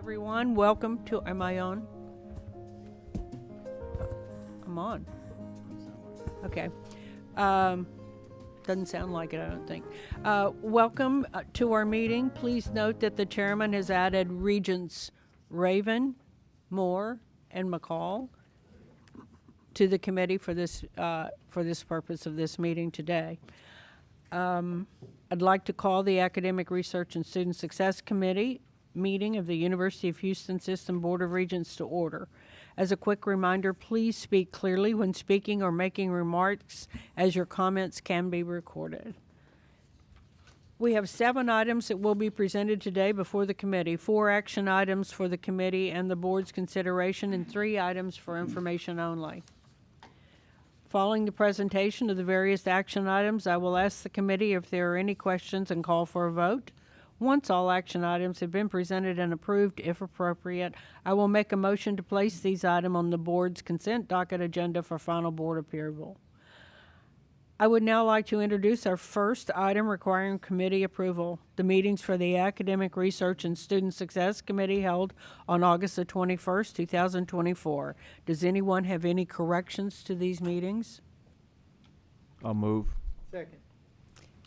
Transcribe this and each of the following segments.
Everyone, welcome to, am I on? I'm on. Okay. Doesn't sound like it, I don't think. Welcome to our meeting. Please note that the chairman has added Regents Raven, Moore, and McCall to the committee for this purpose of this meeting today. I'd like to call the Academic Research and Student Success Committee meeting of the University of Houston System Board of Regents to order. As a quick reminder, please speak clearly when speaking or making remarks, as your comments can be recorded. We have 7 items that will be presented today before the committee, 4 action items for the committee and the board's consideration, and 3 items for information only. Following the presentation of the various action items, I will ask the committee if there are any questions and call for a vote. Once all action items have been presented and approved, if appropriate, I will make a motion to place these items on the board's consent docket agenda for final board approval. I would now like to introduce our first item requiring committee approval. The meetings for the Academic Research and Student Success Committee held on August the 21st, 2024. Does anyone have any corrections to these meetings? I'll move. Second.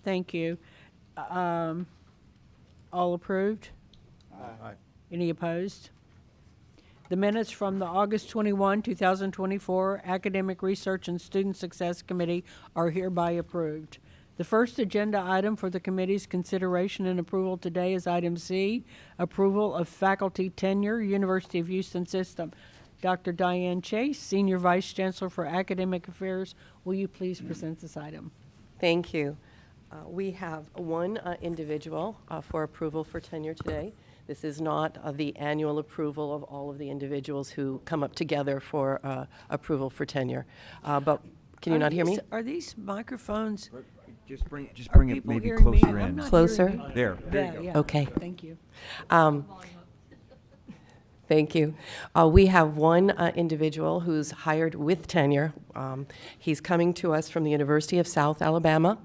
Thank you. All approved? Aye. Any opposed? The minutes from the August 21, 2024 Academic Research and Student Success Committee are hereby approved. The first agenda item for the committee's consideration and approval today is item C, approval of faculty tenure, University of Houston System. Dr. Diane Chase, Senior Vice Chancellor for Academic Affairs, will you please present this item? Thank you. We have one individual for approval for tenure today. This is not the annual approval of all of the individuals who come up together for approval for tenure. But can you not hear me? Are these microphones? Just bring it people maybe hearing me? closer I'm in. not Closer? hearing you. There you Yeah, go. yeah. Okay. Thank you. Thank you. We have one individual who's hired with tenure. He's coming to us from the University of South Alabama,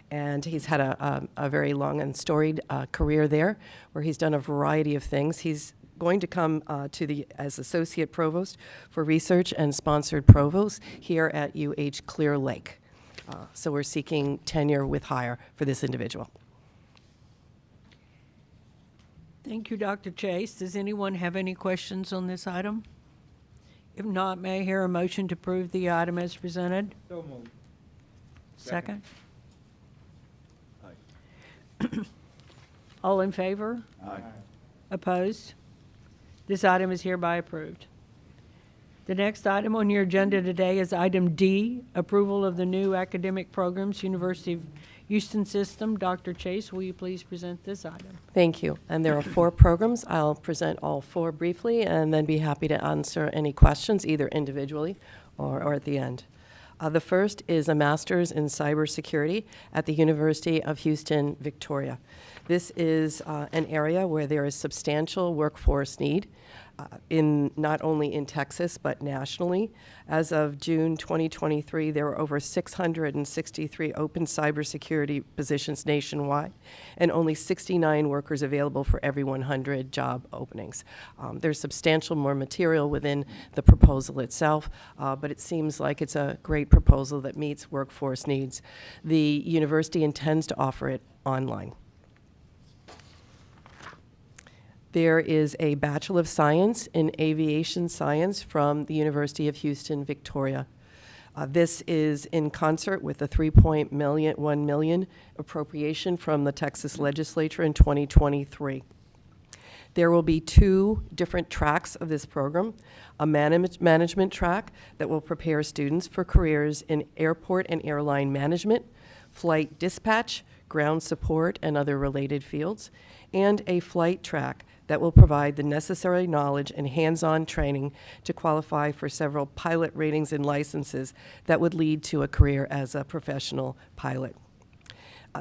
and he's had a very long and storied career there, where he's done a variety of things. He's going to come as Associate Provost for Research and Sponsored Provost here at UH Clear Lake. So we're seeking tenure with hire for this individual. Thank you, Dr. Chase. Does anyone have any questions on this item? If not, may I hear a motion to approve the item as presented? So moved. Second? All in favor? Aye. Opposed? This item is hereby approved. The next item on your agenda today is item D, approval of the new academic programs, University of Houston System. Dr. Chase, will you please present this item? Thank you. And there are 4 programs. I'll present all 4 briefly and then be happy to answer any questions, either individually or at the end. The first is a master's in cybersecurity at the University of Houston, Victoria. This is an area where there is substantial workforce need, not only in Texas, but nationally. As of June 2023, there were over 663 open cybersecurity positions nationwide, and only 69 workers available for every 100 job openings. There's substantial more material within the proposal itself, but it seems like it's a great proposal that meets workforce needs. The university intends to offer it online. There is a Bachelor of Science in Aviation Science from the University of Houston, Victoria. This is in concert with the $3.1 million appropriation from the Texas legislature in 2023. There will be 2 different tracks of this program, a management track that will prepare students for careers in airport and airline management, flight dispatch, ground support, and other related fields, and a flight track that will provide the necessary knowledge and hands-on training to qualify for several pilot ratings and licenses that would lead to a career as a professional pilot.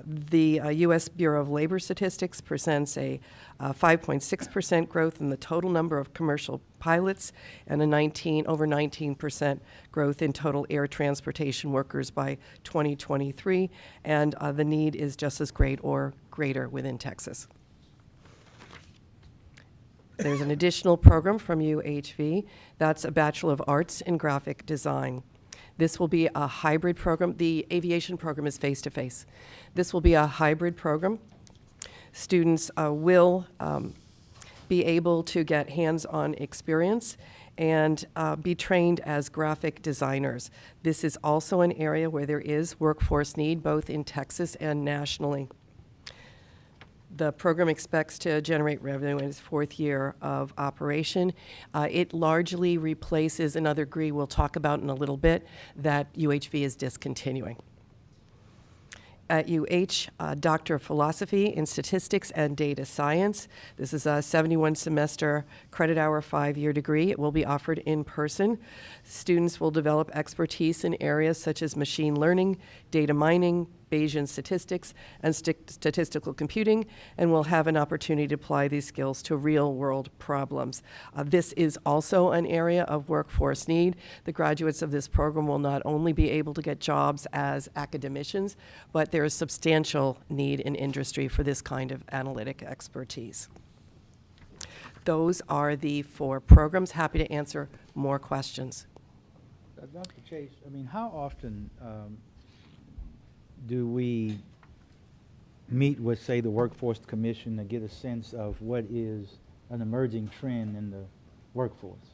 The U.S. Bureau of Labor Statistics presents a 5.6% growth in the total number of commercial pilots and over 19% growth in total air transportation workers by 2023, and the need is just as great or greater within Texas. There's an additional program from UHV. That's a Bachelor of Arts in Graphic Design. This will be a hybrid program. The aviation program is face-to-face. This will be a hybrid program. Students will be able to get hands-on experience and be trained as graphic designers. This is also an area where there is workforce need, both in Texas and nationally. The program expects to generate revenue in its 4th year of operation. It largely replaces another degree we'll talk about in a little bit that UHV is discontinuing. At UH, Doctor of Philosophy in Statistics and Data Science. This is a 71-semester credit hour 5-year degree. It will be offered in person. Students will develop expertise in areas such as machine learning, data mining, Bayesian statistics, and statistical computing, and will have an opportunity to apply these skills to real-world problems. This is also an area of workforce need. The graduates of this program will not only be able to get jobs as academicians, but there is substantial need in industry for this kind of analytic expertise. Those are the 4 programs. Happy to answer more questions. Dr. Chase, I mean, how often do we meet with, say, the Workforce Commission to get a sense of what is an emerging trend in the workforce?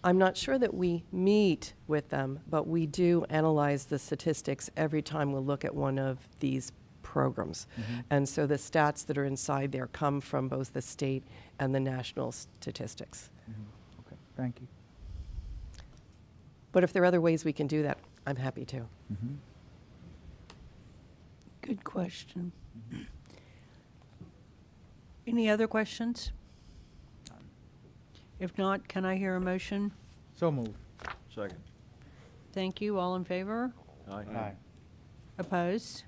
I'm not sure that we meet with them, but we do analyze the statistics every time we look at one of these programs. Mm-hmm. And so the stats that are inside there come from both the state and the national statistics. Mm-hmm. Okay, thank you. But if there are other ways we can do that, I'm happy to. Mm-hmm. Good question. Any other questions? If not, can I hear a motion? So moved. Second. Thank you. All in favor? Aye. Opposed?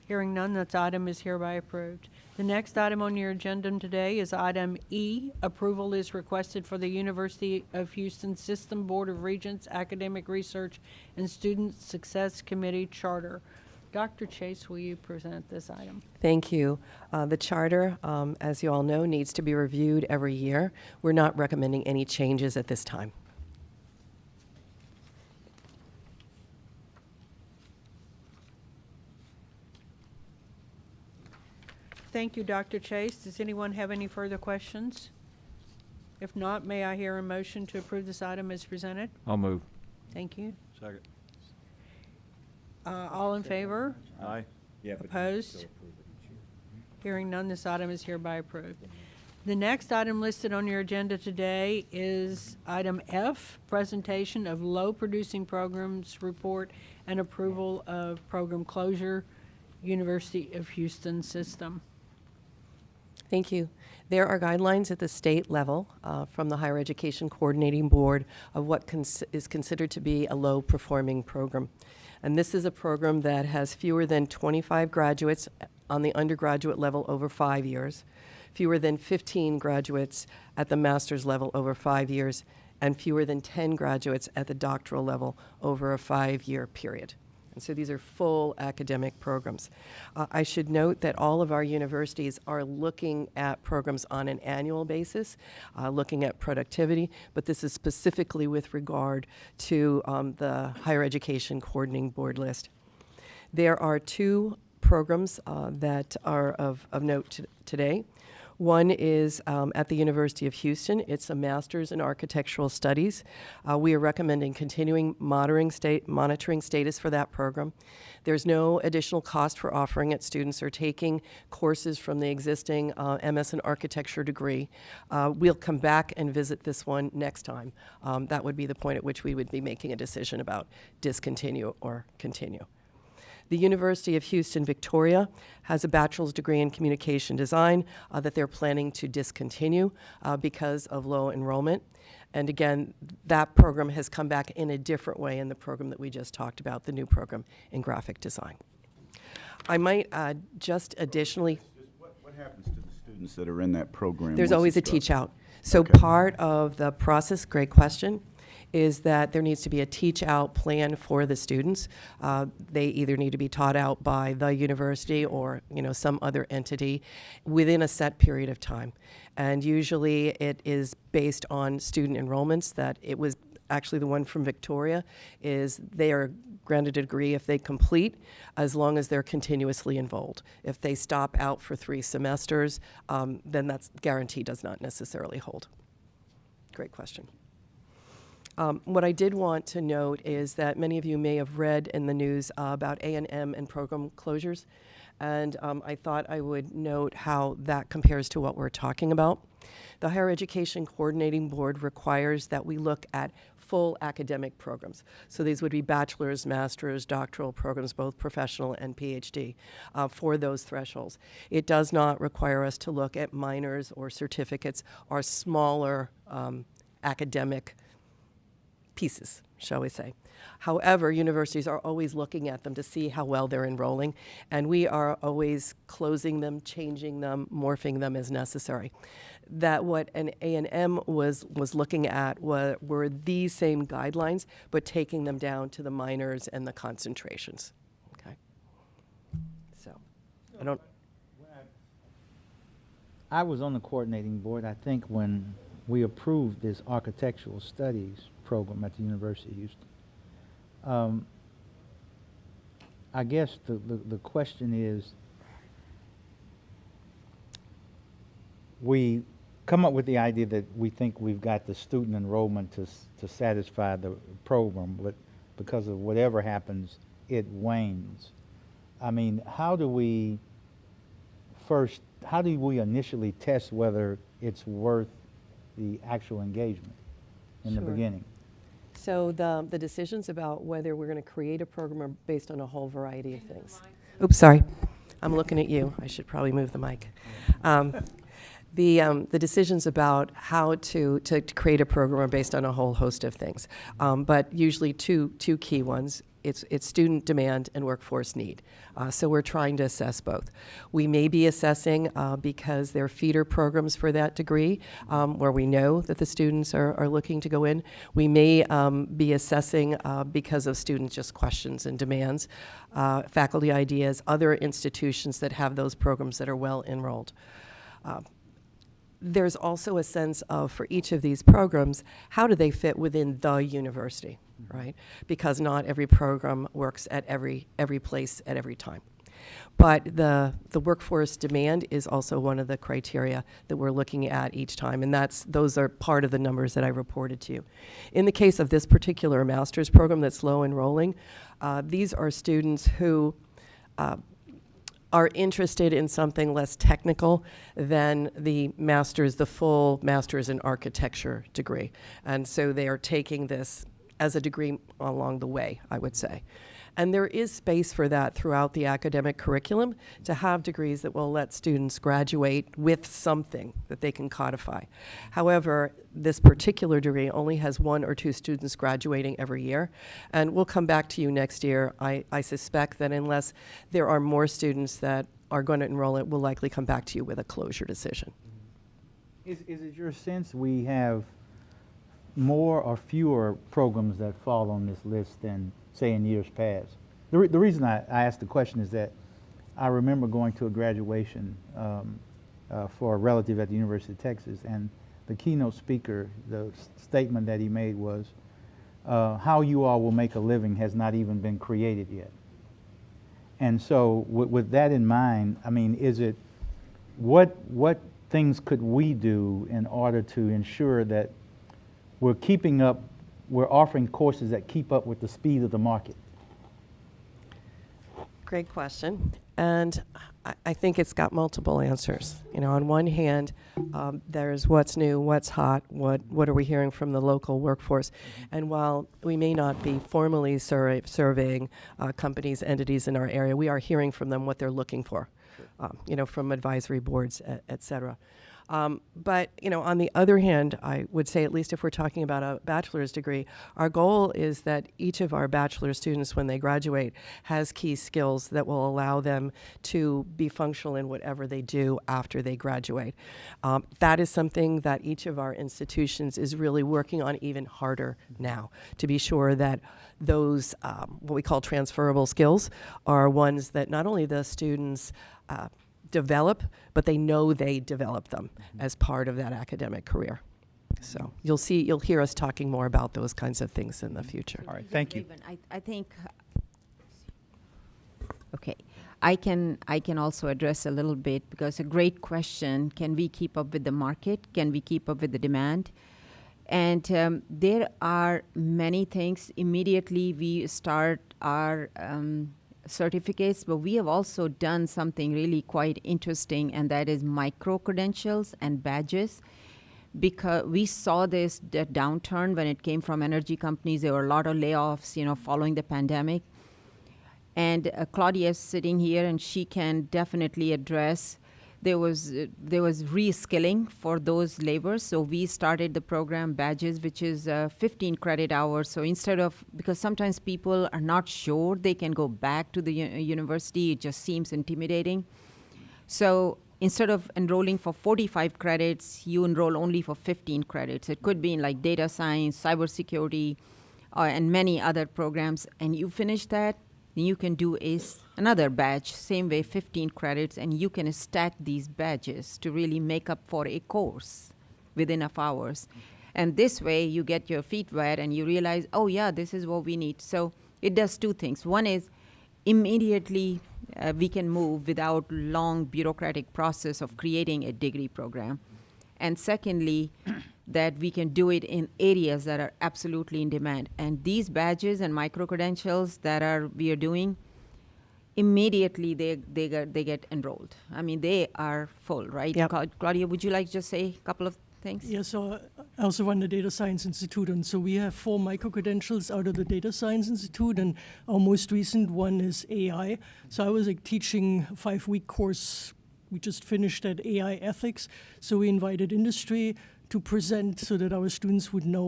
Hearing none, that item is hereby approved. The next item on your agenda today is item E. Approval is requested for the University of Houston System Board of Regents Academic Research and Student Success Committee Charter. Dr. Chase, will you present this item? Thank you. The charter, as you all know, needs to be reviewed every year. We're not recommending any changes at this time. Thank you, Dr. Chase. Does anyone have any further questions? If not, may I hear a motion to approve this item as presented? I'll move. Thank you. Second. All in favor? Aye. Opposed? Hearing none, this item is hereby approved. The next item listed on your agenda today is item F, presentation of low-producing programs report and approval of program closure, University of Houston system. Thank you. There are guidelines at the state level from the Higher Education Coordinating Board of what is considered to be a low-performing program. And this is a program that has fewer than 25 graduates on the undergraduate level over 5 years, fewer than 15 graduates at the master's level over 5 years, and fewer than 10 graduates at the doctoral level over a 5-year period. And so these are full academic programs. I should note that all of our universities are looking at programs on an annual basis, looking at productivity, but this is specifically with regard to the Higher Education Coordinating Board list. There are 2 programs that are of note today. One is at the University of Houston. It's a master's in architectural studies. We are recommending continuing monitoring status for that program. There's no additional cost for offering it. Students are taking courses from the existing MS in architecture degree. We'll come back and visit this one next time. That would be the point at which we would be making a decision about discontinue or continue. The University of Houston Victoria has a bachelor's degree in communication design that they're planning to discontinue because of low enrollment. And again, that program has come back in a different way in the program that we just talked about, the new program in graphic design. I might just additionally... What happens to the students that are in that program? There's once always a it's done? teach out. So Okay. part of the process, great question, is that there needs to be a teach out plan for the students. They either need to be taught out by the university or some other entity within a set period of time. And usually it is based on student enrollments. That it was actually the one from Victoria is they are granted a degree if they complete, as long as they're continuously enrolled. If they stop out for 3 semesters, then that guarantee does not necessarily hold. Great question. What I did want to note is that many of you may have read in the news about A&M and program closures, and I thought I would note how that compares to what we're talking about. The Higher Education Coordinating Board requires that we look at full academic programs. So these would be bachelor's, master's, doctoral programs, both professional and PhD, for those thresholds. It does not require us to look at minors or certificates or smaller academic pieces, shall we say. However, universities are always looking at them to see how well they're enrolling, and we are always closing them, changing them, morphing them as necessary. That what an A&M was looking at were these same guidelines, but taking them down to the minors and the concentrations. Okay. So, I don't. I was on the coordinating board, I think, when we approved this architectural studies program at the University of Houston. I guess the question is, we come up with the idea that we think we've got the student enrollment to satisfy the program, but because of whatever happens, it wanes. I mean, how do we initially test whether it's worth the actual engagement in the Sure. beginning? So the decisions about whether we're going to create a program are based on a whole variety of things. Oops, sorry. I'm looking at you. I should probably move the mic. The decisions about how to create a program are based on a whole host of things, but usually two key ones. It's student demand and workforce need. So we're trying to assess both. We may be assessing because there are feeder programs for that degree where we know that the students are looking to go in. We may be assessing because of students' just questions and demands, faculty ideas, other institutions that have those programs that are well enrolled. There's also a sense of, for each of these programs, how do they fit within the university, right? Because not every program works at every place at every time. But the workforce demand is also one of the criteria that we're looking at each time, and those are part of the numbers that I reported to you. In the case of this particular master's program that's low enrolling, these are students who are interested in something less technical than the full master's in architecture degree. And so they are taking this as a degree along the way, I would say. And there is space for that throughout the academic curriculum to have degrees that will let students graduate with something that they can codify. However, this particular degree only has 1 or 2 students graduating every year. And we'll come back to you next year. I suspect that unless there are more students that are going to enroll it, we'll likely come back to you with a closure decision. Is it your sense we have more or fewer programs that fall on this list than, say, in years past? The reason I asked the question is that I remember going to a graduation for a relative at the University of Texas, and the keynote speaker, the statement that he made was, how you all will make a living has not even been created yet. And so with that in mind, I mean, what things could we do in order to ensure that we're offering courses that keep up with the speed of the market? Great question. And I think it's got multiple answers. You know, on one hand, there's what's new, what's hot, what are we hearing from the local workforce? And while we may not be formally surveying companies, entities in our area, we are hearing from them what they're looking for, you know, from advisory boards, et cetera. But, you know, on the other hand, I would say, at least if we're talking about a bachelor's degree, our goal is that each of our bachelor students, when they graduate, has key skills that will allow them to be functional in whatever they do after they graduate. That is something that each of our institutions is really working on even harder now, to be sure that those, what we call transferable skills, are ones that not only the students develop, but they know they develop them as part of that academic career. So you'll hear us talking more about those kinds of things in the future. All right, thank you. I think, okay, I can also address a little bit, because a great question, can we keep up with the market? Can we keep up with the demand? And there are many things. Immediately we start our certificates, but we have also done something really quite interesting, and that is micro-credentials and badges. Because we saw this downturn when it came from energy companies. There were a lot of layoffs, following the pandemic. And Claudia is sitting here, and she can definitely address. There was reskilling for those laborers. So we started the program Badges, which is 15 credit hours. So instead of, because sometimes people are not sure they can go back to the university, it just seems intimidating. So instead of enrolling for 45 credits, you enroll only for 15 credits. It could be in like data science, cybersecurity, and many other programs. And you finish that, then you can do another badge, same way, 15 credits, and you can stack these badges to really make up for a course within enough hours. And this way, you get your feet wet and you realize, oh yeah, this is what we need. So it does two things. One is immediately we can move without long bureaucratic process of creating a degree program. And secondly, that we can do it in areas that are absolutely in demand. And these badges and micro-credentials that we are doing, immediately they get enrolled. I mean, they are full, right? Yep. Claudia, would you like to just say a couple of things? Yeah, so I also run the Data Science Institute, and so we have 4 micro-credentials out of the Data Science Institute, and our most recent one is AI. So I was teaching a 5-week course. We just finished at AI Ethics, so we invited industry to present so that our students would know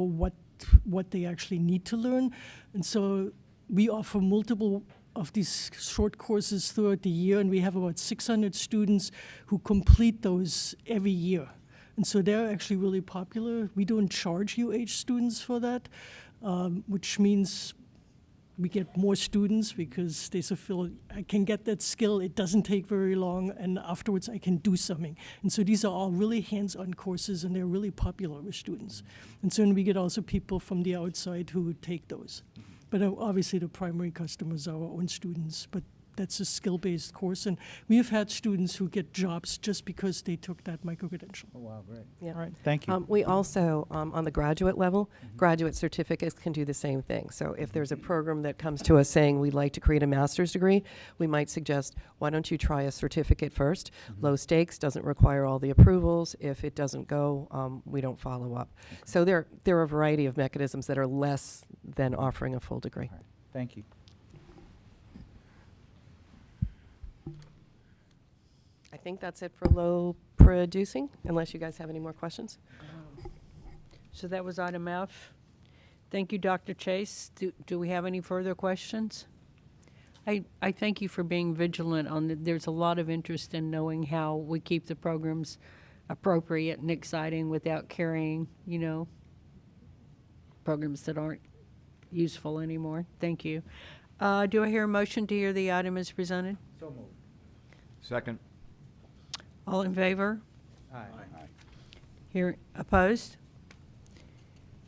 what they actually need to learn. And so we offer multiple of these short courses throughout the year, and we have about 600 students who complete those every year. And so they're actually really popular. We don't charge UH students for that, which means we get more students because they feel I can get that skill, it doesn't take very long, and afterwards I can do something. And so these are all really hands-on courses, and they're really popular with students. And so we get also people from the outside who take those. But obviously the primary customers are our own students, but that's a skill-based course. And we have had students who get jobs just because they took that micro-credential. Oh, wow, great. Yeah. All right, thank you. We also, on the graduate level, graduate certificates can do the same thing. So if there's a program that comes to us saying we'd like to create a master's degree, we might suggest, why don't you try a certificate first? Low stakes, doesn't require all the approvals. If it doesn't go, we don't follow up. So there are a variety of mechanisms that are less than offering a full degree. All right, thank you. I think that's it for low producing, unless you guys have any more questions. So that was item F. Thank you, Dr. Chase. Do we have any further questions? I thank you for being vigilant on there's a lot of interest in knowing how we keep the programs appropriate and exciting without carrying, programs that aren't useful anymore. Thank you. Do I hear a motion to hear the item as presented? So moved. Second. All in favor? Aye. Here, opposed?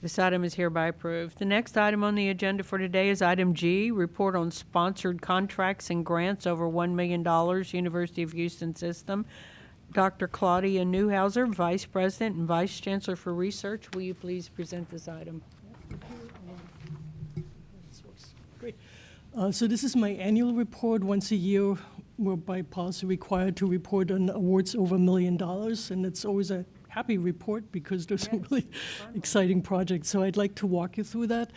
This item is hereby approved. The next item on the agenda for today is item G, report on sponsored contracts and grants over $1 million, University of Houston System. Dr. Claudia Newhouser, Vice President and Vice Chancellor for Research, will you please present this item? Great. So this is my annual report. Once a year, we're by policy required to report on awards over $1 million, and it's always a happy report because there's some really exciting projects. So I'd like to walk you through that.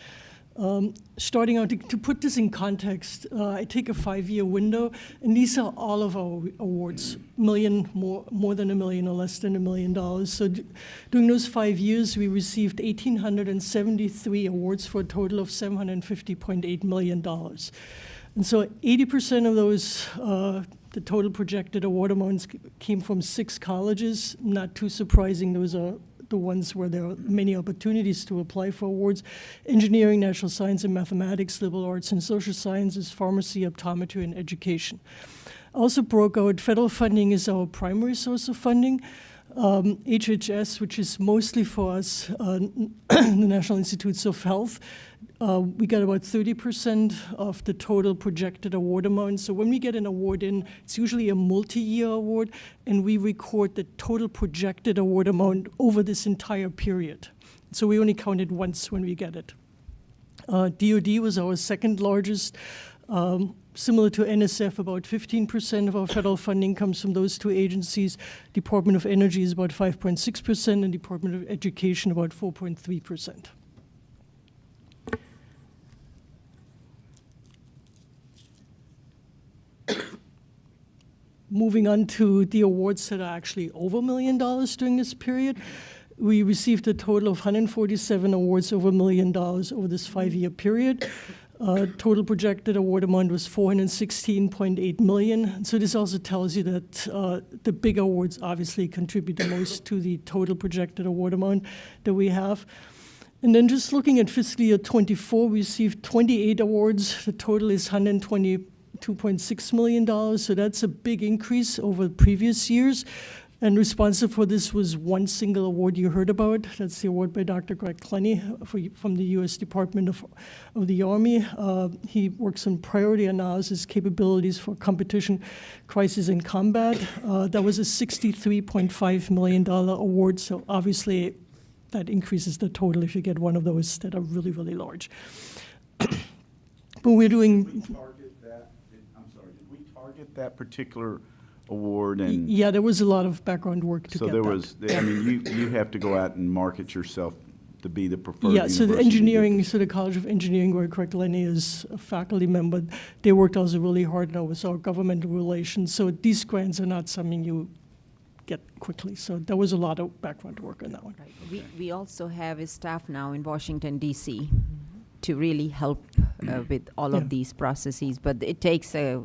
Starting out, to put this in context, I take a 5-year window, and these are all of our awards, more than $1 million or less than $1 million. So during those 5 years, we received 1,873 awards for a total of $750.8 million. And so 80% of those, the total projected award amounts came from 6 colleges. Not too surprising, those are the ones where there are many opportunities to apply for awards: engineering, natural science and mathematics, liberal arts and social sciences, pharmacy, optometry, and education. Also broke out federal funding is our primary source of funding. HHS, which is mostly for us, the National Institutes of Health, we got about 30% of the total projected award amount. So when we get an award in, it's usually a multi-year award, and we record the total projected award amount over this entire period. So we only count it once when we get it. DoD was our second largest. Similar to NSF, about 15% of our federal funding comes from those two agencies. Department of Energy is about 5.6%, and Department of Education about 4.3%. Moving on to the awards that are actually over $1 million during this period. We received a total of 147 awards over $1 million over this 5-year period. Total projected award amount was $416.8 million. So this also tells you that the big awards obviously contribute the most to the total projected award amount that we have. And then just looking at fiscal year 24, we received 28 awards. The total is $122.6 million. So that's a big increase over previous years. And responsible for this was one single award you heard about. That's the award by Dr. Greg Clenny from the U.S. Department of the Army. He works on priority analysis capabilities for competition, crisis, and combat. That was a $63.5 million award, so obviously that increases the total if you get one of those that are really, really large. But we're doing... Did we target that particular award? And Yeah, there was a lot of background work to so get there that. was, I mean, you have to go out and market yourself to be the preferred Yeah, so the university. engineering, so the College of Engineering, where Craig Lenny is a faculty member, they worked also really hard now with our governmental relations. So these grants are not something you get quickly. So there was a lot of background work on that one. Right. We also have a staff now in Washington, D.C. to really help with all Yeah. of these processes. But it takes a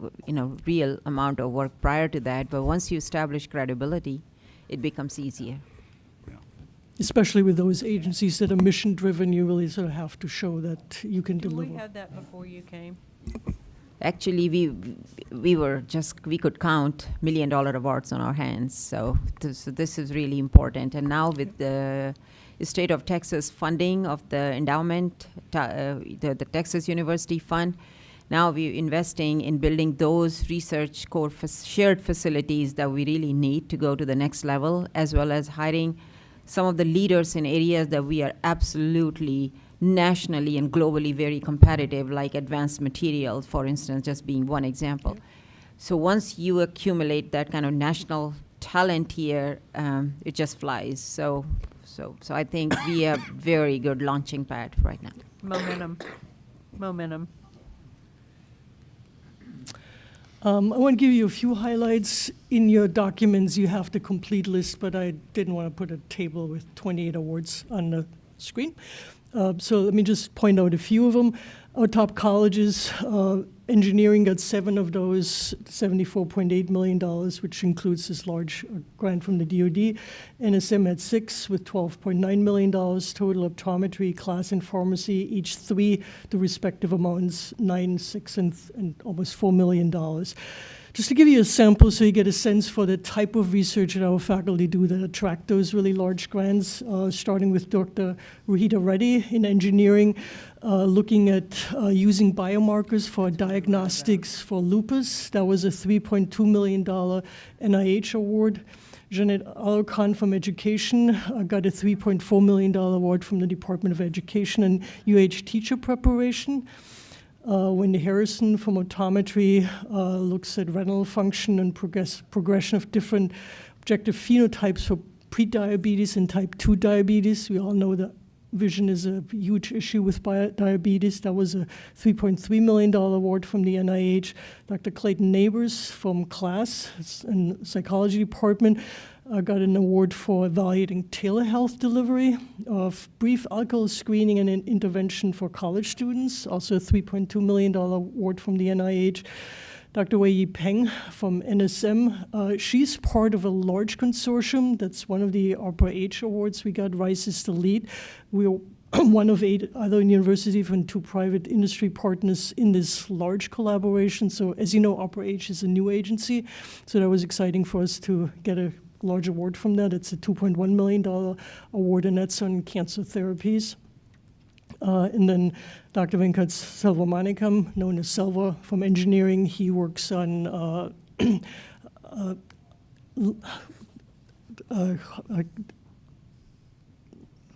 real amount of work prior to that. But once you establish credibility, it becomes easier. Especially with those agencies that are mission-driven, you really sort of have to show that you can Did we deliver. have that before you came? Actually, we could count $1 million awards on our hands. So this is really important. And now with the State of Texas funding of the endowment, the Texas University Fund, now we're investing in building those research core shared facilities that we really need to go to the next level, as well as hiring some of the leaders in areas that we are absolutely nationally and globally very competitive, like advanced materials, for instance, just being one example. So once you accumulate that kind of national talent here, it just flies. So I think we have very good launching pad right now. Momentum. I want to give you a few highlights. In your documents, you have the complete list, but I didn't want to put a table with 28 awards on the screen. So let me just point out a few of them. Our top colleges, engineering got 7 of those, $74.8 million, which includes this large grant from the DoD. NSM had 6 with $12.9 million total. Optometry, class, and pharmacy, each 3, the respective amounts, 9, 6, and almost $4 million. Just to give you a sample so you get a sense for the type of research that our faculty do that attract those really large grants, starting with Dr. Rohita Reddy in engineering, looking at using biomarkers for diagnostics for lupus. That was a $3.2 million NIH award. Janet Alarcon from education got a $3.4 million award from the Department of Education and UH teacher preparation. Wendy Harrison from optometry looks at retinal function and progression of different objective phenotypes for prediabetes and type 2 diabetes. We all know that vision is a huge issue with diabetes. That was a $3.3 million award from the NIH. Dr. Clayton Neighbors from CLASS and psychology department got an award for evaluating telehealth delivery of brief alcohol screening and intervention for college students, also a $3.2 million award from the NIH. Dr. Wei-Yi Peng from NSM, she's part of a large consortium. That's one of the ARPA-H awards we got, Rises to Lead. We're one of 8 other universities and 2 private industry partners in this large collaboration. So as you know, Opera H is a new agency, so that was exciting for us to get a large award from that. It's a $2.1 million award, and that's on cancer therapies. And then Dr. Venkat Selvamanikam, known as Selva from engineering, he works on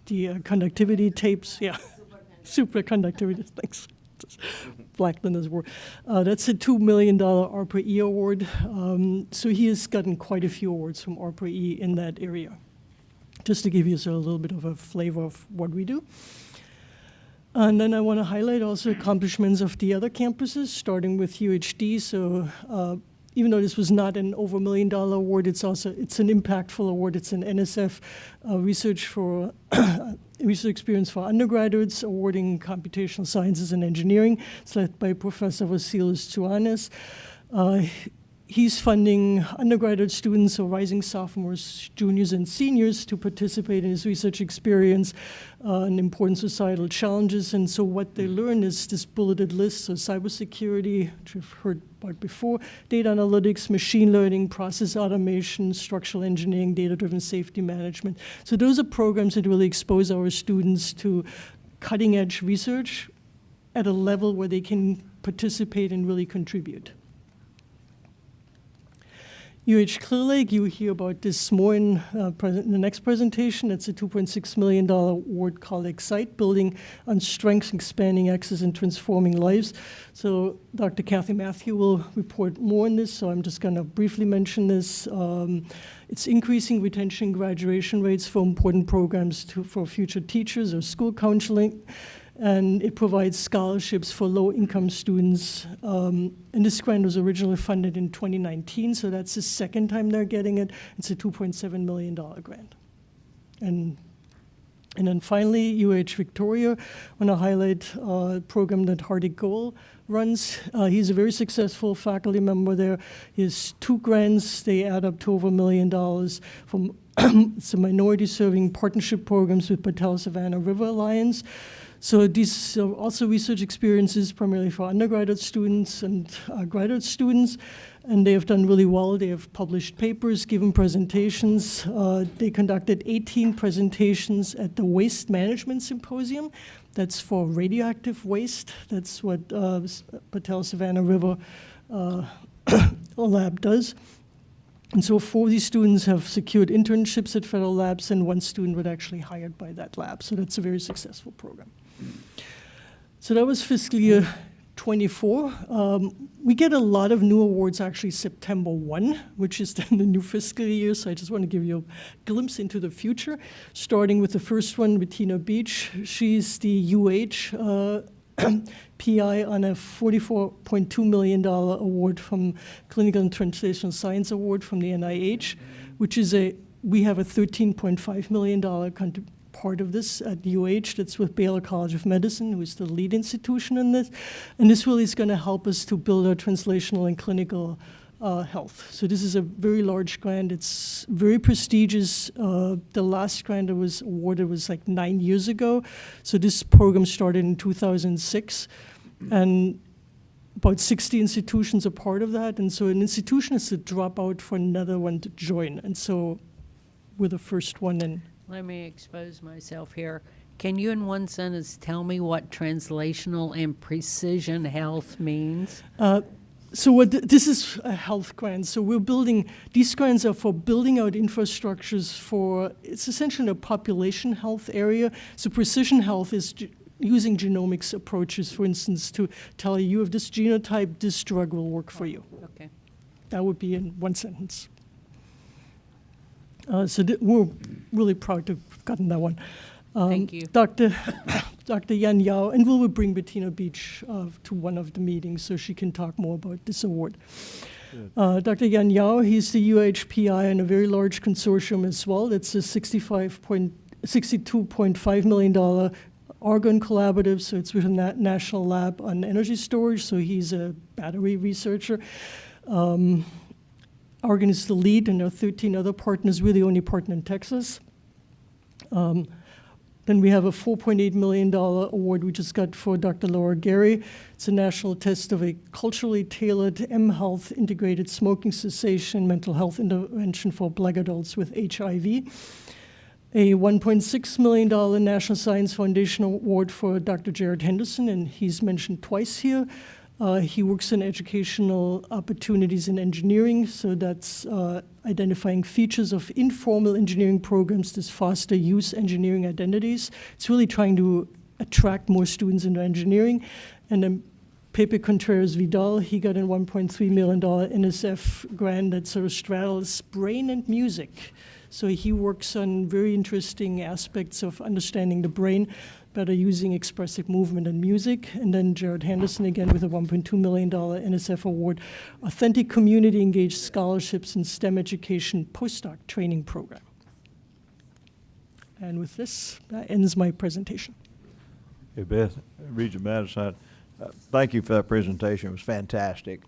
the conductivity tapes, yeah. Superconductivity, thanks. Blackland is word. That's a $2 million ARPA E award. So he has gotten quite a few awards from ARPA E in that area. Just to give you a little bit of a flavor of what we do. And then I want to highlight also accomplishments of the other campuses, starting with UHD. So even though this was not an over $1 million award, it's an impactful award. It's an NSF research experience for undergraduates, awarding computational sciences and engineering. It's led by Professor Vasilis Tsuanis. He's funding undergraduate students, so rising sophomores, juniors, and seniors to participate in his research experience on important societal challenges. And so what they learn is this bulleted list, so cybersecurity, which we've heard about before, data analytics, machine learning, process automation, structural engineering, data-driven safety management. So those are programs that really expose our students to cutting-edge research at a level where they can participate and really contribute. Clear Lake, you will hear about this more in the next presentation. It's a $2.6 million award called Excite, building on strengths, expanding access, and transforming lives. So Dr. Kathy Matthew will report more on this, so I'm just going to briefly mention this. It's increasing retention and graduation rates for important programs for future teachers or school counseling. And it provides scholarships for low-income students. And this grant was originally funded in 2019, so that's the second time they're getting it. It's a $2.7 million grant. And then finally, UH Victoria, I want to highlight a program that Hardik Goel runs. He's a very successful faculty member there. He has 2 grants. They add up to over $1 million from it's a minority-serving partnership programs with Patel Savannah River Alliance. So these are also research experiences primarily for undergraduate students and graduate students, and they have done really well. They have published papers, given presentations. They conducted 18 presentations at the Waste Management Symposium. That's for radioactive waste. That's what Patel Savannah River Lab does. And so 4 of these students have secured internships at federal labs, and 1 student was actually hired by that lab. So that's a very successful program. So that was fiscal year 24. We get a lot of new awards actually September 1, which is then the new fiscal year. So I just want to give you a glimpse into the future, starting with the first one, Bettina Beach. She's the UH PI on a $44.2 million award from Clinical and Translational Science Award from the NIH, which is we have a $13.5 million part of this at UH. That's with Baylor College of Medicine, who is the lead institution in this. And this really is going to help us to build our translational and clinical health. So this is a very large grant. It's very prestigious. The last grant that was awarded was like 9 years ago. So this program started in 2006. And about 60 institutions are part of that. And so an institution has to drop out for another one to join. And so we're the first one in. Let me expose myself here. Can you in one sentence tell me what translational and precision health means? So this is a health grant. So we're building, these grants are for building out infrastructures for, it's essentially a population health area. So precision health is using genomics approaches, for instance, to tell you have this genotype, this drug will work for you. Okay. That would be in one sentence. So we're really proud to have gotten that one. Thank you. Dr. Yan Yao, and we'll bring Bettina Beach to one of the meetings so she can talk more about this award. Dr. Yan Yao, he's the UHPI in a very large consortium as well. It's a $62.5 million Argonne Collaborative, so it's with a national lab on energy storage, so he's a battery researcher. Argonne is the lead, and there are 13 other partners. We're the only partner in Texas. Then Then we have a $4.8 million award we just got for Dr. Laura Gary. It's a national test of a culturally tailored mHealth integrated smoking cessation mental health intervention for Black adults with HIV. A $1.6 million National Science Foundation award for Dr. Jared Henderson, and he's mentioned twice here. He works in educational opportunities in engineering, so that's identifying features of informal engineering programs that foster youth engineering identities. It's really trying to attract more students into engineering. And then Pepe Contreras Vidal, he got a $1.3 million NSF grant that sort of straddles brain and music. So he works on very interesting aspects of understanding the brain, better using expressive movement and music. And then Jared Henderson, again, with a $1.2 million NSF award, Authentic Community Engaged Scholarships in STEM Education Postdoc Training Program. And with this, that ends my presentation. Hey, Beth, Regent Madison, thank you for that presentation. It was fantastic.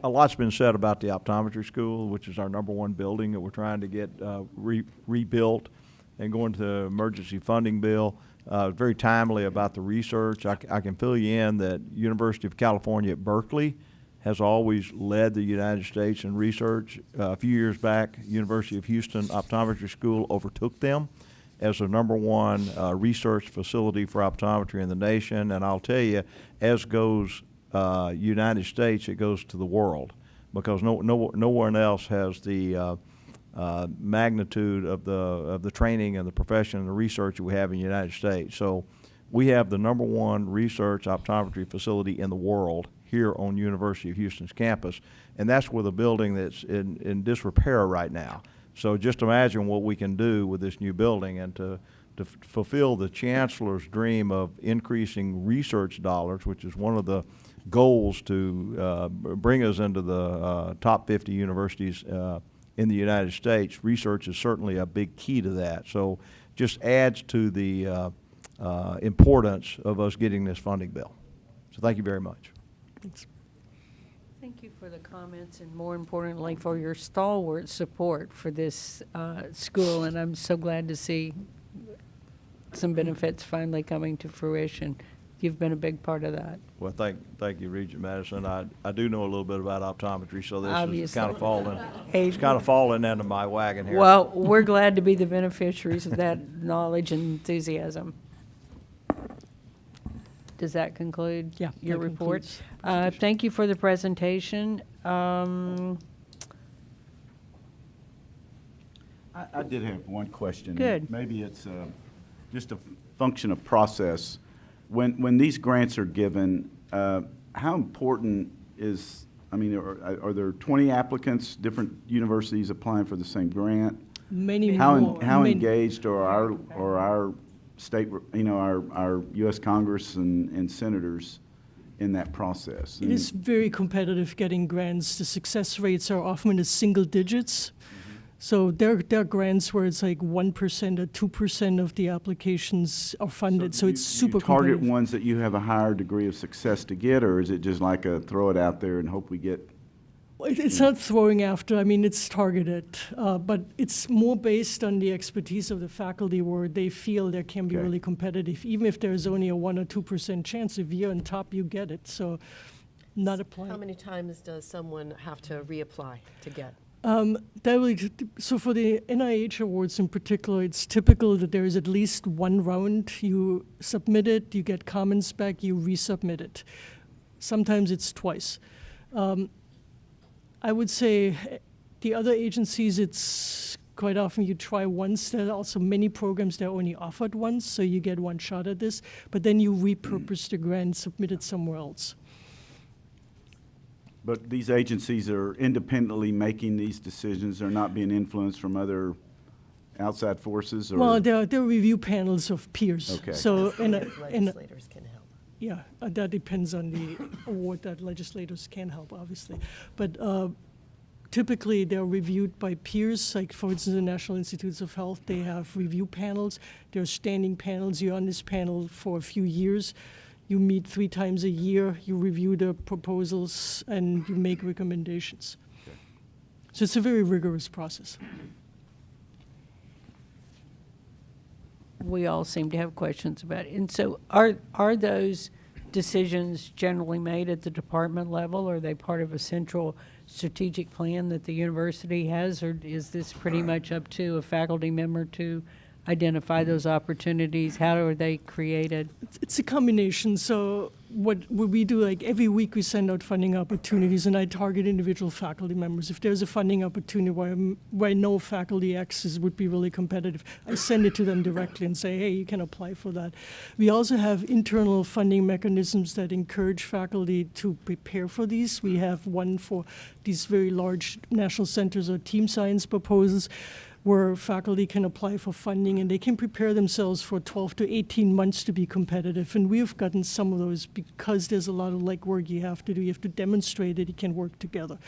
A lot's been said about the optometry school, which is our #1 building that we're trying to get rebuilt and going to the emergency funding bill. Very timely about the research. I can fill you in that University of California at Berkeley has always led the United States in research. A few years back, University of Houston Optometry School overtook them as the #1 research facility for optometry in the nation. And I'll tell you, as goes United States, it goes to the world, because no one else has the magnitude of the training and the profession and the research that we have in the United States. So we have the #1 research optometry facility in the world here on University of Houston's campus, and that's with a building that's in disrepair right now. So just imagine what we can do with this new building, and to fulfill the chancellor's dream of increasing research dollars, which is one of the goals to bring us into the top 50 universities in the United States. Research is certainly a big key to that. So just adds to the importance of us getting this funding bill. So thank you very much. Thank you for the comments, and more importantly, for your stalwart support for this school. And I'm so glad to see some benefits finally coming to fruition. You've been a big part of that. Well, thank you, Regent Madison. I do know a little bit about optometry, so this is Obviously. kind of falling. Hey, It's kind of falling into my wagon here. well, we're glad to be the beneficiaries of that knowledge and enthusiasm. Does that conclude Yeah, your that report? concludes Thank you for the presentation. I did have one question. Good. Maybe it's just a function of process. When these grants are given, how important is, I mean, are there 20 applicants, different universities applying for the same grant? Many How more. many- engaged are our state, our U.S. Congress and senators in that process? It is very competitive getting grants. The success rates are often in the single digits. So there are grants where it's like 1% or 2% of the applications are funded, so it's super target competitive. ones that you have a higher degree of success to get, or is it just like a throw it out there and hope we get? It's not throwing after, I mean, it's targeted, but it's more based on the expertise of the faculty where they feel they can be Okay. really competitive. Even if there's only a 1 or 2% chance, if you're on top, you get it, so not applying. How many times does someone have to reapply to get? So for the NIH awards in particular, it's typical that there is at least one round. You submit it, you get comments back, you resubmit it. Sometimes it's twice. I would say the other agencies, it's quite often you try once. There are also many programs that are only offered once, so you get one shot at this, but then you repurpose the grant, submit it somewhere else. But these agencies are independently making these decisions. They're not being influenced from other outside forces, or? Well, there are review panels of peers. Okay. So, Legislators can help. yeah, that depends on the award that legislators can help, obviously. But typically, they're reviewed by peers, like, for instance, the National Institutes of Health, they have review panels. There are standing panels. You're on this panel for a few years. You meet 3 times a year. You review the proposals, and you make recommendations. Okay. So it's a very rigorous process. we all seem to have questions about. And so are those decisions generally made at the department level? Are they part of a central strategic plan that the university has, or is this pretty much up to a faculty member to identify those opportunities? How are they created? It's a combination. So what we do, like every week we send out funding opportunities, and I target individual faculty members. If there's a funding opportunity where I know faculty X would be really competitive, I send it to them directly and say, hey, you can apply for that. We also have internal funding mechanisms that encourage faculty to prepare for these. We have one for these very large national centers or team science proposals, where faculty can apply for funding and they can prepare themselves for 12 to 18 months to be competitive. And we've gotten some of those because there's a lot of legwork you have to do. You have to demonstrate that you can work together.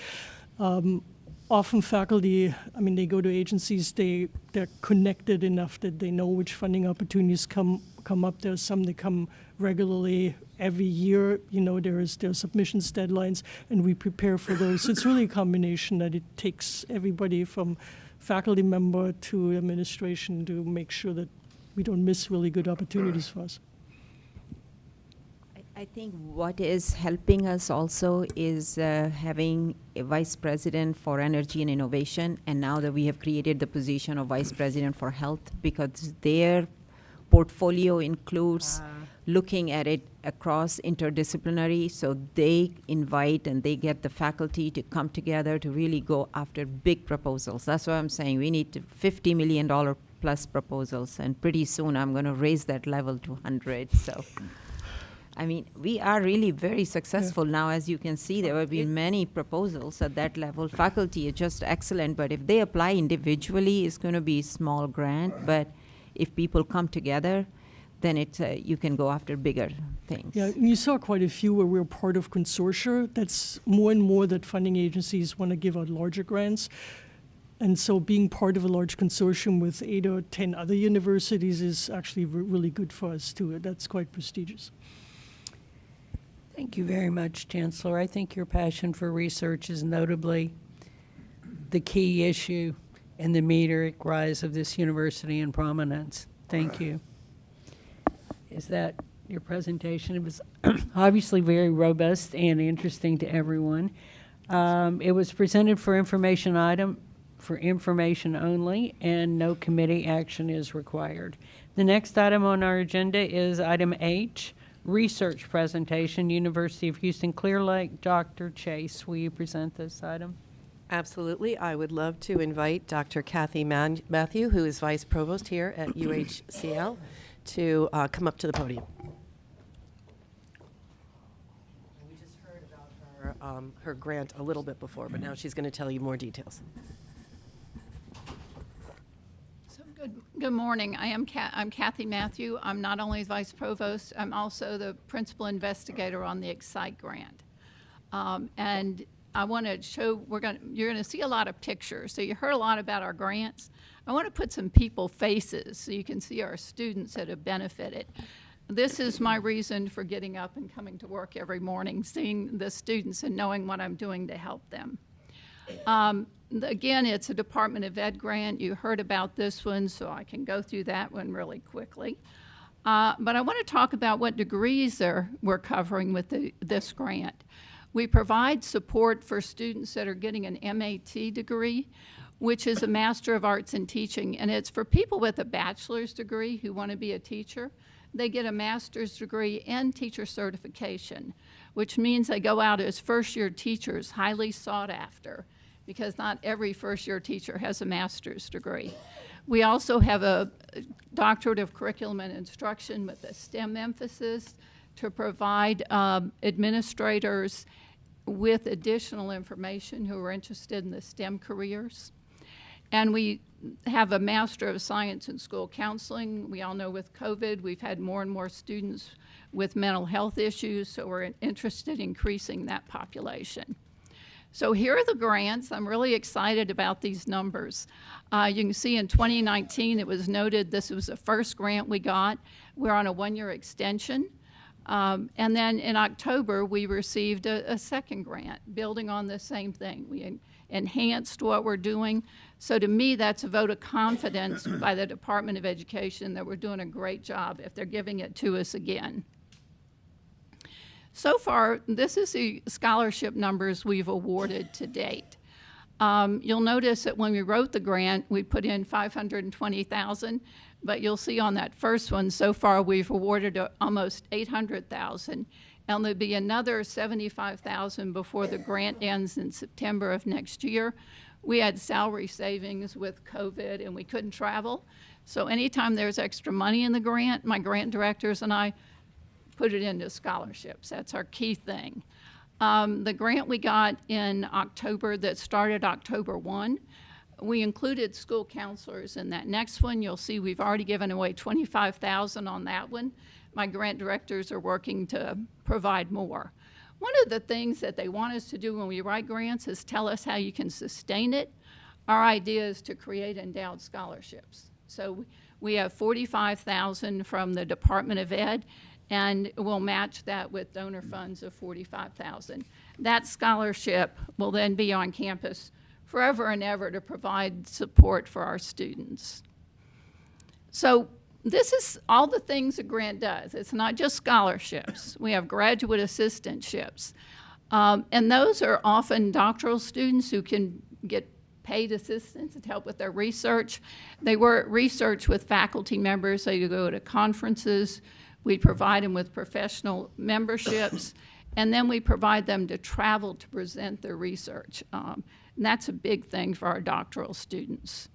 Often faculty, I mean, they go to agencies, they're connected enough that they know which funding opportunities come up. There's some that come regularly every year. You know, there's submissions deadlines, and we prepare for those. So it's really a combination that it takes everybody from faculty member to administration to make sure that we don't miss really good opportunities for us. I think what is helping us also is having a vice president for energy and innovation, and now that we have created the position of vice president for health, because their portfolio includes looking at it across interdisciplinary, so they invite and they get the faculty to come together to really go after big proposals. That's why I'm saying we need $50 million plus proposals, and pretty soon I'm going to raise that level to 100. So, I mean, we are really very successful now. As you can see, there have been many proposals at that level. Faculty are just excellent, but if they apply individually, it's going to be a small grant. But if people come together, then you can go after bigger things. Yeah, and you saw quite a few where we're part of consortia. That's more and more that funding agencies want to give out larger grants. And so being part of a large consortium with 8 or 10 other universities is actually really good for us too. That's quite prestigious. Thank you very much, Chancellor. I think your passion for research is notably the key issue in the meteoric rise of this university in prominence. Thank you. Is that your presentation? It was obviously very robust and interesting to everyone. It was presented for information only, and no committee action is required. The next item on our agenda is item H, research presentation, University of Houston Clear Lake. Dr. Chase, will you present this item? Absolutely. I would love to invite Dr. Kathy Matthew, who is Vice Provost here at UHCL, to come up to the podium. We just heard about her grant a little bit before, but now she's going to tell you more details. So good morning. I'm Kathy Matthew. I'm not only Vice Provost, I'm also the Principal Investigator on the Excite grant. And I want to show, you're going to see a lot of pictures. So you heard a lot about our grants. I want to put some people faces so you can see our students that have benefited. This is my reason for getting up and coming to work every morning, seeing the students and knowing what I'm doing to help them. Again, it's a Department of Ed grant. You heard about this one, so I can go through that one really quickly. But I want to talk about what degrees we're covering with this grant. We provide support for students that are getting an MAT degree, which is a Master of Arts in Teaching, and it's for people with a bachelor's degree who want to be a teacher. They get a master's degree and teacher certification, which means they go out as first-year teachers, highly sought after, because not every first-year teacher has a master's degree. We also have a doctorate of curriculum and instruction with a STEM emphasis to provide administrators with additional information who are interested in the STEM careers. And we have a Master of Science in School Counseling. We all know with COVID, we've had more and more students with mental health issues, so we're interested in increasing that population. So here are the grants. I'm really excited about these numbers. You can see in 2019, it was noted this was the first grant we got. We're on a one-year extension. And then in October, we received a second grant, building on the same thing. We enhanced what we're doing. So to me, that's a vote of confidence by the Department of Education that we're doing a great job if they're giving it to us again. So far, this is the scholarship numbers we've awarded to date. You'll notice that when we wrote the grant, we put in $520,000, but you'll see on that first one, so far we've awarded almost $800,000, and there'll be another $75,000 before the grant ends in September of next year. We had salary savings with COVID and we couldn't travel, so anytime there's extra money in the grant, my grant directors and I put it into scholarships. That's our key thing. The grant we got in October that started October 1, we included school counselors in that next one. You'll see we've already given away $25,000 on that one. My grant directors are working to provide more. One of the things that they want us to do when we write grants is tell us how you can sustain it. Our idea is to create endowed scholarships. So we have $45,000 from the Department of Ed, and we'll match that with donor funds of $45,000. That scholarship will then be on campus forever and ever to provide support for our students. So this is all the things a grant does. It's not just scholarships. We have graduate assistantships. And those are often doctoral students who can get paid assistance to help with their research. They work research with faculty members, so you go to conferences. We provide them with professional memberships, and then we provide them to travel to present their research. And that's a big thing for our doctoral students.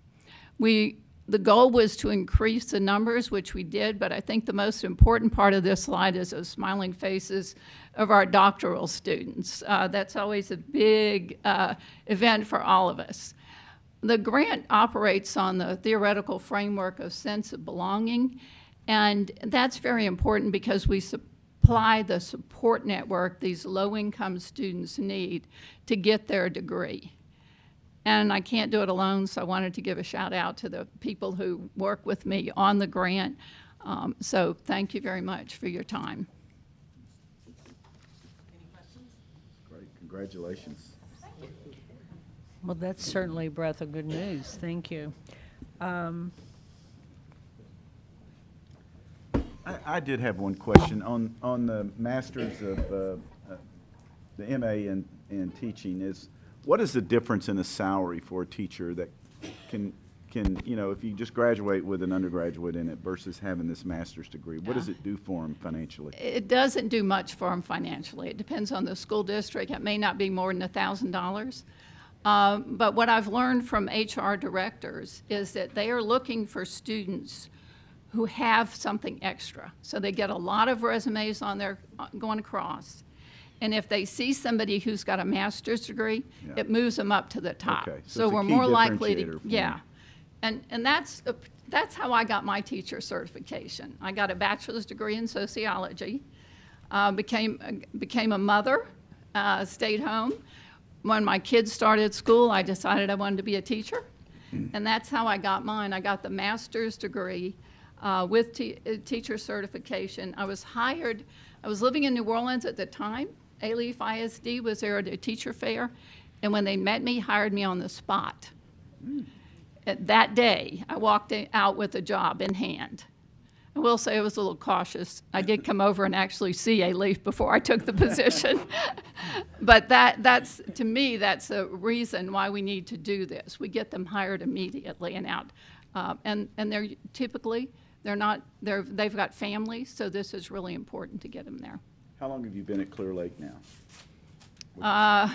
The goal was to increase the numbers, which we did, but I think the most important part of this slide is those smiling faces of our doctoral students. That's always a big event for all of us. The grant operates on the theoretical framework of sense of belonging, and that's very important because we supply the support network these low-income students need to get their degree. And I can't do it alone, so I wanted to give a shout out to the people who work with me on the grant. So thank you very much for your time. Great, congratulations. Well, that's certainly a breath of good news. Thank you. I did have one question on the Masters of the MA in teaching. What is the difference in a salary for a teacher that can if you just graduate with an undergraduate in it versus having this master's degree? What does it do for them financially? It doesn't do much for them financially. It depends on the school district. It may not be more than $1,000. But what I've learned from HR directors is that they are looking for students who have something extra. So they get a lot of resumes on their going across. And if they see somebody who's got a master's degree, Yeah. it moves them up to the top. Okay, so So it's a we're key more likely differentiator to, for yeah. And that's how I got my teacher certification. I got a bachelor's degree in sociology, became a mother, stayed home. When my kids started school, I decided I wanted to be a teacher. And that's how I got mine. I got the master's degree with teacher certification. I was living in New Orleans at the time. Alief ISD was there at a teacher fair, and when they met me, hired me on the spot. That day, I walked out with a job in hand. I will say I was a little cautious. I did come over and actually see Alief before I took the position. But that's, to me, that's a reason why we need to do this. We get them hired immediately and out. And they're typically, they've got families, so this is really important to get them there. How long have you been at Clear Lake now?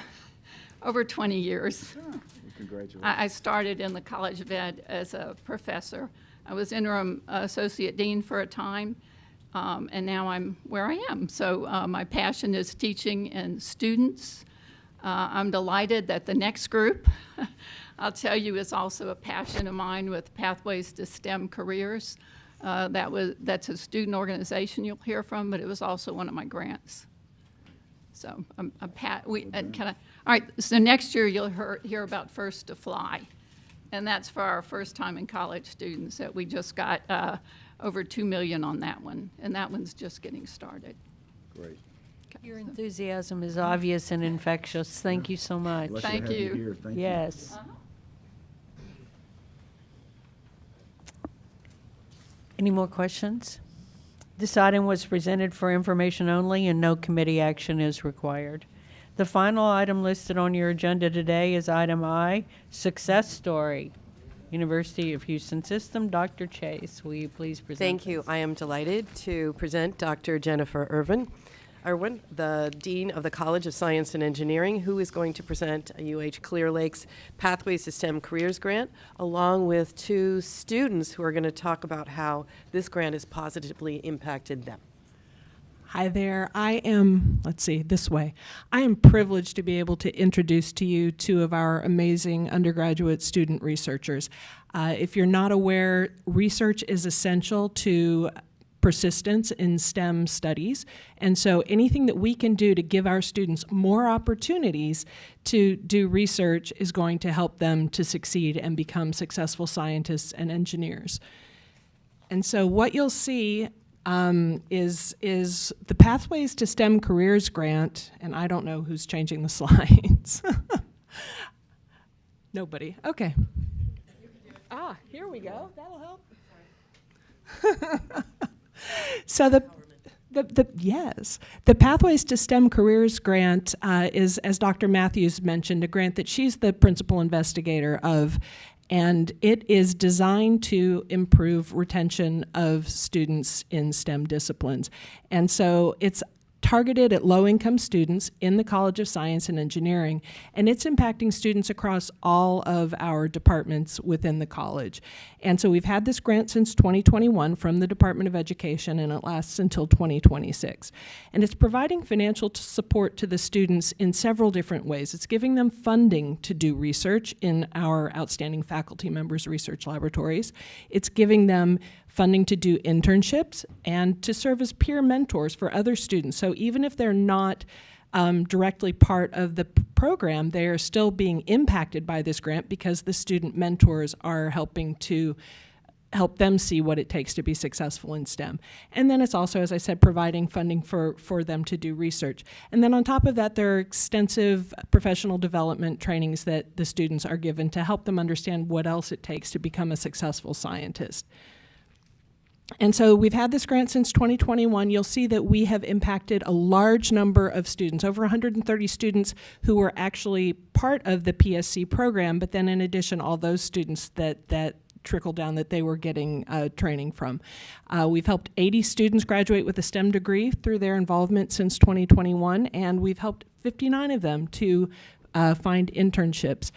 Over 20 years. Well, congratulations. I started in the College of Ed as a professor. I was interim associate dean for a time, and now I'm where I am. So my passion is teaching and students. I'm delighted that the next group, I'll tell you, is also a passion of mine with Pathways to STEM Careers. That's a student organization you'll hear from, but it was also one of my grants. So all right, so next year you'll hear about First to Fly. And that's for our first time in college students that we just got over $2 million on that one. And that one's just getting started. Great. Your enthusiasm is obvious and infectious. Thank you so much. Lucky to Thank have you. here. Thank you. Yes. Any more questions? This item was presented for information only and no committee action is required. The final item listed on your agenda today is item I, Success Story. University of Houston System, Dr. Chase, will you please present? Thank you. I am delighted to present Dr. Jennifer Irwin, the Dean of the College of Science and Engineering, who is going to present a UH Clear Lakes Pathways to STEM Careers grant, along with 2 students who are going to talk about how this grant has positively impacted them. Hi there. I am, let's see, this way. I am privileged to be able to introduce to you 2 of our amazing undergraduate student researchers. If you're not aware, research is essential to persistence in STEM studies. And so anything that we can do to give our students more opportunities to do research is going to help them to succeed and become successful scientists and engineers. And so what you'll see is the Pathways to STEM Careers grant, and I don't know who's changing the slides. Nobody. Okay. Here we go. That'll help. So the Pathways to STEM Careers grant is, as Dr. Matthews mentioned, a grant that she's the principal investigator of, and it is designed to improve retention of students in STEM disciplines. And so it's targeted at low-income students in the College of Science and Engineering, and it's impacting students across all of our departments within the college. And so we've had this grant since 2021 from the Department of Education, and it lasts until 2026. And it's providing financial support to the students in several different ways. It's giving them funding to do research in our outstanding faculty members' research laboratories. It's giving them funding to do internships and to serve as peer mentors for other students. So even if they're not directly part of the program, they are still being impacted by this grant because the student mentors are helping to help them see what it takes to be successful in STEM. And then it's also, as I said, providing funding for them to do research. And then on top of that, there are extensive professional development trainings that the students are given to help them understand what else it takes to become a successful scientist. And so we've had this grant since 2021. You'll see that we have impacted a large number of students, over 130 students who were actually part of the PSC program, but then in addition, all those students that trickle down that they were getting training from. We've helped 80 students graduate with a STEM degree through their involvement since 2021, and we've helped 59 of them to find internships.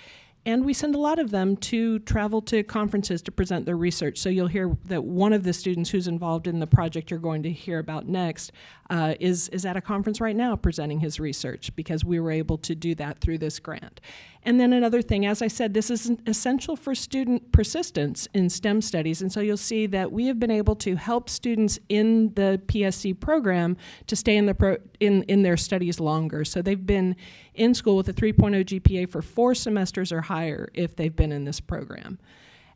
And we send a lot of them to travel to conferences to present their research. So you'll hear that one of the students who's involved in the project you're going to hear about next is at a conference right now presenting his research because we were able to do that through this grant. And then another thing, as I said, this is essential for student persistence in STEM studies. And so you'll see that we have been able to help students in the PSC program to stay in their studies longer. So they've been in school with a 3.0 GPA for 4 semesters or higher if they've been in this program.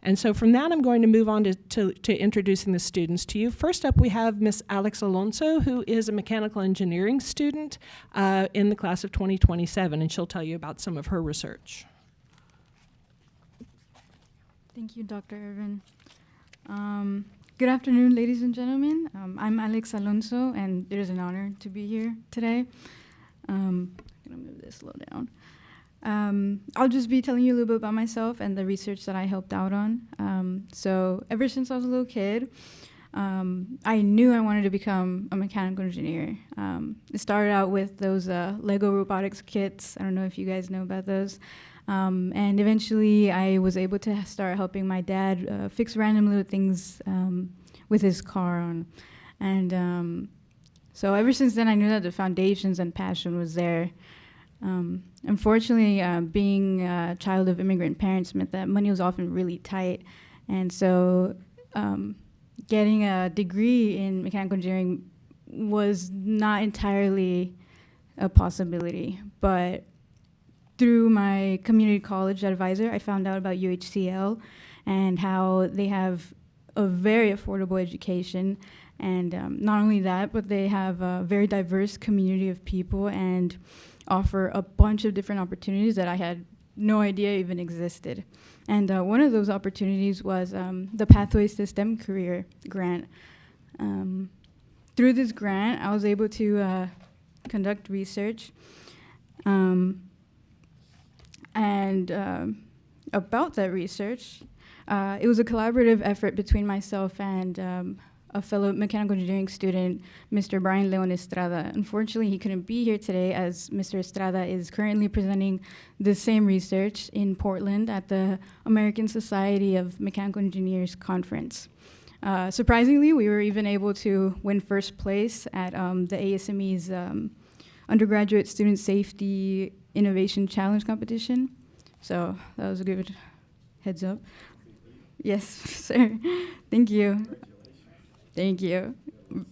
And so from that, I'm going to move on to introducing the students to you. First up, we have Miss Alex Alonso, who is a mechanical engineering student in the class of 2027, and she'll tell you about some of her research. Thank you, Dr. Irwin. Good afternoon, ladies and gentlemen. I'm Alex Alonso, and it is an honor to be here today. I'm going to move this slow down. I'll just be telling you a little bit about myself and the research that I helped out on. So ever since I was a little kid, I knew I wanted to become a mechanical engineer. It started out with those Lego robotics kits. I don't know if you guys know about those. And eventually I was able to start helping my dad fix random little things with his car on. And so ever since then, I knew that the foundations and passion was there. Unfortunately, being a child of immigrant parents meant that money was often really tight. And so getting a degree in mechanical engineering was not entirely a possibility. But through my community college advisor, I found out about UHCL and how they have a very affordable education And not only that, but they have a very diverse community of people and offer a bunch of different opportunities that I had no idea even existed. And one of those opportunities was the Pathways to STEM Career Grant. Through this grant, I was able to conduct research. About that research, it was a collaborative effort between myself and a fellow mechanical engineering student, Mr. Brian Leon Estrada. Unfortunately, he couldn't be here today as Mr. Estrada is currently presenting the same research in Portland at the American Society of Mechanical Engineers Conference. Surprisingly, we were even able to win first place at the ASME's Undergraduate Student Safety Innovation Challenge competition. So that was a good heads up. Yes, sir. Thank you. Thank you. Oh,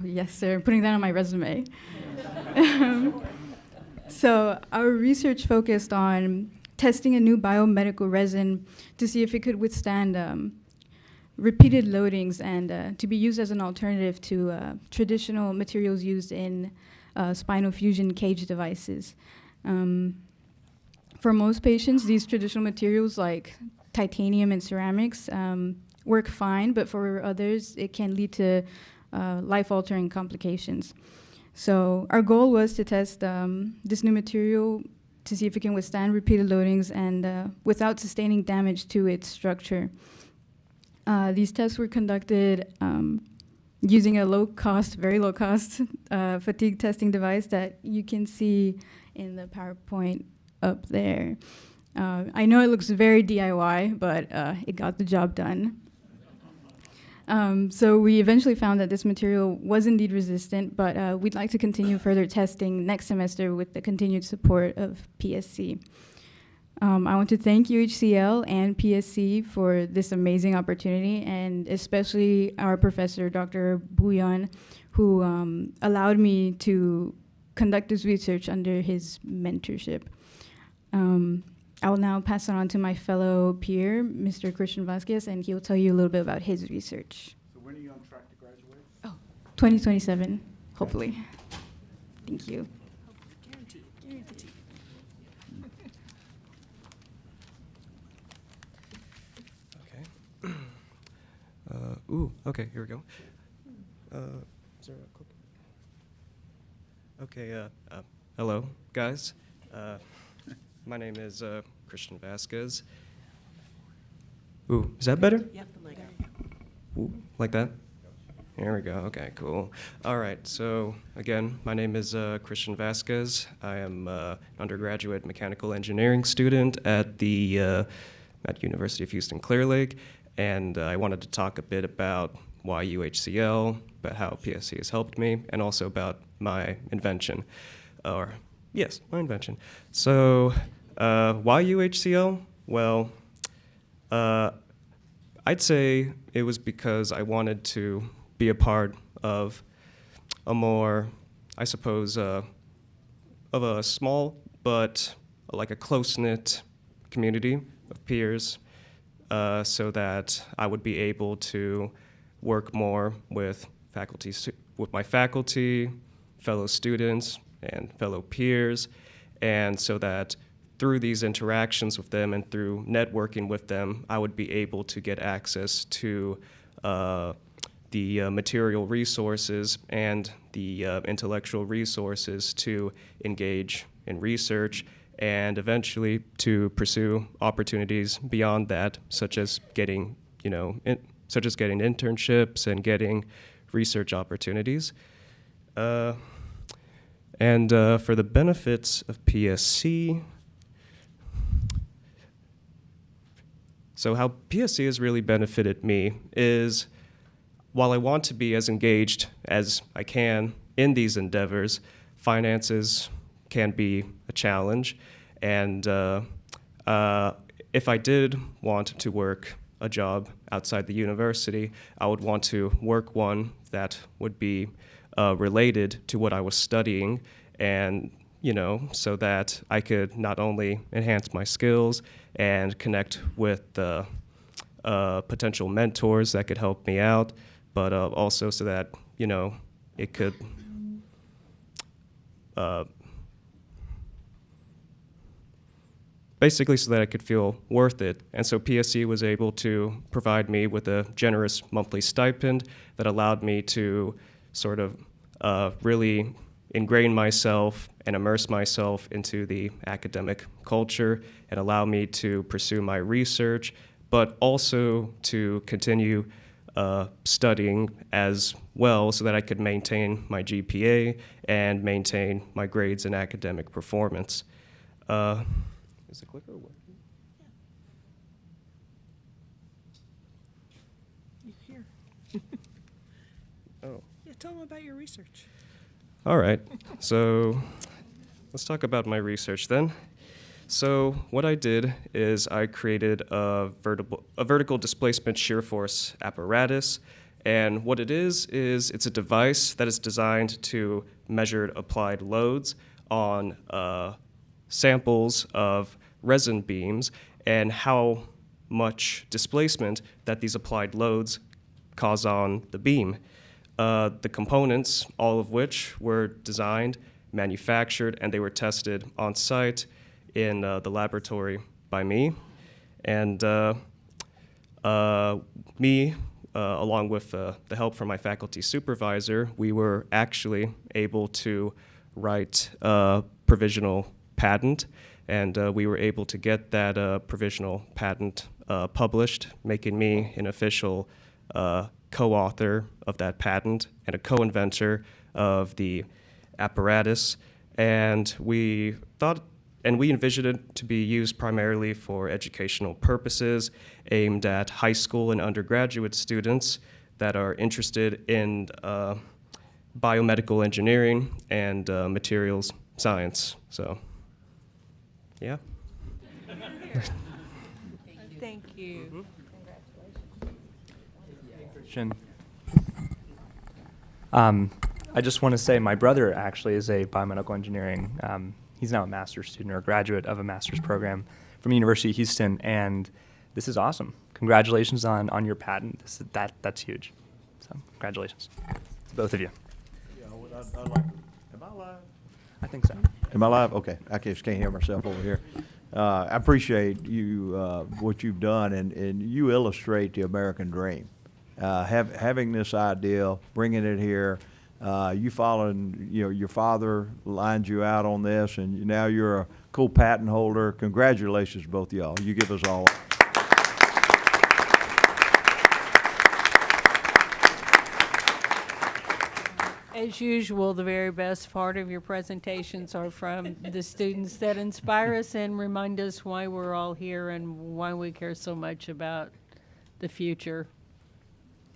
yes, sir. Putting that on my resume. So our research focused on testing a new biomedical resin to see if it could withstand repeated loadings and to be used as an alternative to traditional materials used in spinal fusion cage devices. For most patients, these traditional materials like titanium and ceramics work fine, but for others, it can lead to life-altering complications. So our goal was to test this new material to see if it can withstand repeated loadings and without sustaining damage to its structure. These tests were conducted using a low-cost, very low-cost fatigue testing device that you can see in the PowerPoint up there. I know it looks very DIY, but it got the job done. So we eventually found that this material was indeed resistant, but we'd like to continue further testing next semester with the continued support of PSC. I want to thank UHCL and PSC for this amazing opportunity, and especially our professor, Dr. Bouillon, who allowed me to conduct this research under his mentorship. I will now pass it on to my fellow peer, Mr. Christian Vasquez, and he will tell you a little bit about his research. So when are you on track to graduate? 2027, hopefully. Thank you. Okay. Okay, here we go. Is there a click? Okay, hello, guys. My name is Christian Vasquez. Ooh, is that better? Yep, the mic. Ooh, like that? There we go. Okay, cool. All right. So again, my name is Christian Vasquez. I am an undergraduate mechanical engineering student at the at University of Houston Clear Lake, and I wanted to talk a bit about why UHCL, about how PSC has helped me, and also about my invention, my invention. So why UHCL? Well, I'd say it was because I wanted to be a part of a more, I suppose, of a small but like a close-knit community of peers, so that I would be able to work more with my faculty, fellow students, and fellow peers, and so that through these interactions with them and through networking with them, I would be able to get access to the material resources and the intellectual resources to engage in research and eventually to pursue opportunities beyond that, such as getting internships and getting research opportunities. And for the benefits of PSC, so how PSC has really benefited me is, while I want to be as engaged as I can in these endeavors, finances can be a challenge. And if I did want to work a job outside the university, I would want to work one that would be related to what I was studying, and so that I could not only enhance my skills and connect with potential mentors that could help me out, but also so that, you know, it could basically so that I could feel worth it. And so PSC was able to provide me with a generous monthly stipend that allowed me to sort of really ingrain myself and immerse myself into the academic culture and allow me to pursue my research, but also to continue studying as well so that I could maintain my GPA and maintain my grades and academic performance. Is the clicker working? You here? Oh. Yeah, tell them about your research. All right, so let's talk about my research then. So what I did is I created a vertical displacement shear force apparatus, and what it is it's a device that is designed to measure applied loads on samples of resin beams and how much displacement that these applied loads cause on the beam. The components, all of which were designed, manufactured, and they were tested on site in the laboratory by me. And me, along with the help from my faculty supervisor, we were actually able to write a provisional patent, and we were able to get that provisional patent published, making me an official co-author of that patent and a co-inventor of the apparatus. And we envisioned it to be used primarily for educational purposes, aimed at high school and undergraduate students that are interested in biomedical engineering and materials science. So, yeah. Thank you. I just want to say my brother actually is a biomedical engineering. He's now a master's student or a graduate of a master's program from the University of Houston, and this is awesome. Congratulations on your patent. That's huge. So congratulations to both of you. Yeah, am I live? I think so. Am I live? Okay, I just can't hear myself over here. I appreciate you, what you've done, and you illustrate the American dream. Having this idea, bringing it here, you following, your father lined you out on this, and now you're a cool patent holder. Congratulations, both of y'all. You give us all. As usual, the very best part of your presentations are from the students that inspire us and remind us why we're all here and why we care so much about the future.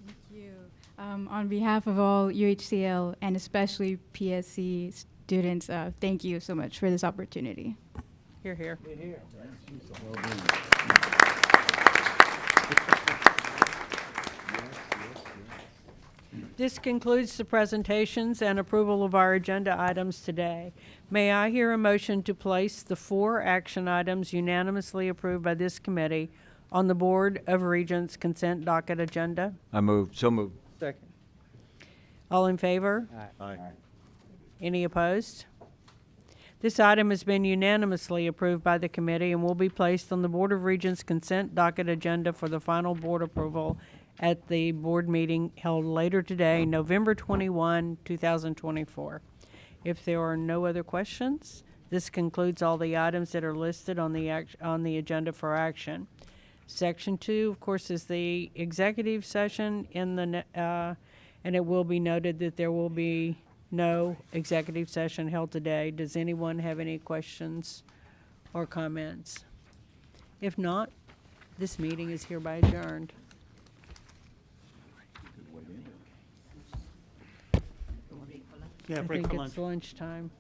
Thank you. On behalf of all UHCL and especially PSC students, thank you so much for this opportunity. Hear, hear. This concludes the presentations and approval of our agenda items today. May I hear a motion to place the 4 action items unanimously approved by this committee on the Board of Regents consent docket agenda? So moved. Second. All in favor? Aye. Any opposed? This item has been unanimously approved by the committee and will be placed on the Board of Regents consent docket agenda for the final board approval at the board meeting held later today, November 21, 2024. If there are no other questions, this concludes all the items that are listed on the agenda for action. Section 2, of course, is the executive session and it will be noted that there will be no executive session held today. Does anyone have any questions or comments? If not, this meeting is hereby adjourned. Yeah, I break think for it's lunch. lunchtime.